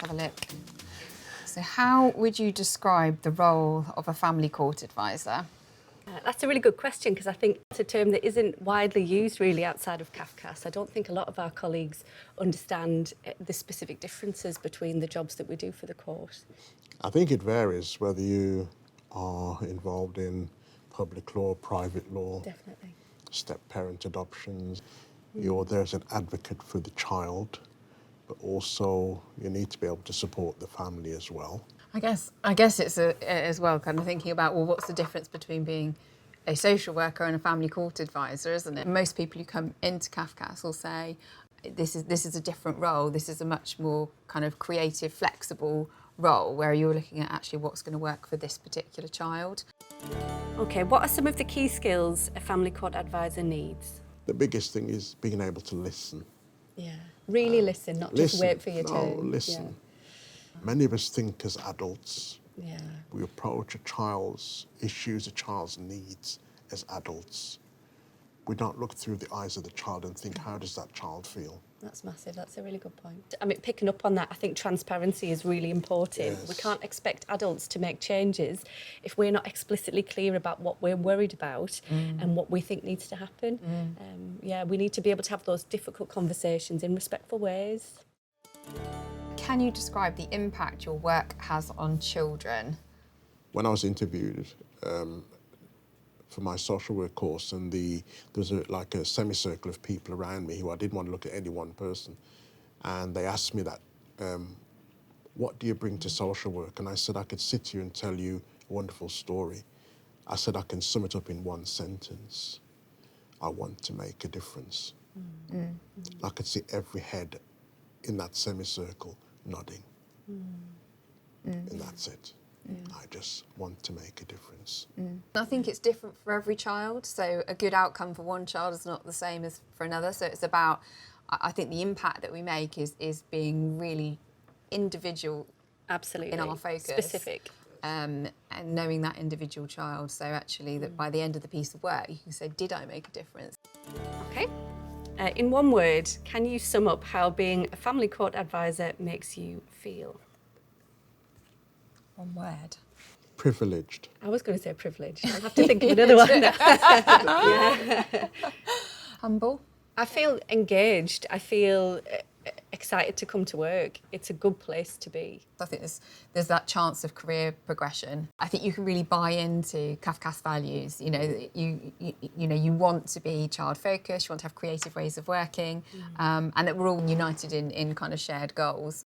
have a look. So how would you describe the role of a family court advisor? That's a really good question, because I think it's a term that isn't widely used really outside of Cafcass. I don't think a lot of our colleagues understand the specific differences between the jobs that we do for the court. I think it varies whether you are involved in public law, private law, Definitely. step-parent adoptions. You're there as an advocate for the child, but also you need to be able to support the family as well. I guess it's as well kind of thinking about, well, what's the difference between being a social worker and a family court advisor, isn't it? Most people who come into Cafcass will say, this is a different role. This is a much more kind of creative, flexible role where you're looking at actually what's going to work for this particular child. Okay, what are some of the key skills a family court advisor needs? The biggest thing is being able to listen. Yeah, really listen, not just wait for your turn. No, listen. Many of us think as adults. Yeah. We approach a child's issues, a child's needs as adults. We don't look through the eyes of the child and think, how does that child feel? That's massive. That's a really good point. I mean, picking up on that, I think transparency is really important. Yes. We can't expect adults to make changes if we're not explicitly clear about what we're worried about and what we think needs to happen. We need to be able to have those difficult conversations in respectful ways. Can you describe the impact your work has on children? When I was interviewed for my social work course, and there was like a semicircle of people around me who I didn't want to look at any one person, and they asked me that, what do you bring to social work? And I said, I could sit here and tell you a wonderful story. I said, I can sum it up in one sentence. I want to make a difference. I could see every head in that semicircle nodding. And that's it. I just want to make a difference. I think it's different for every child. So a good outcome for one child is not the same as for another. So it's about, I think the impact that we make is being really individual. Absolutely. In our focus. Specific. And knowing that individual child. So actually that by the end of the piece of work, you can say, did I make a difference? Okay. In one word, can you sum up how being a family court advisor makes you feel? One word. Privileged. I was going to say privileged. I'll have to think of another one. Humble. I feel engaged. I feel excited to come to work. It's a good place to be. I think there's that chance of career progression. I think you can really buy into Cafcass values. You know, you want to be child focused. You want to have creative ways of working, and that we're all united in kind of shared goals.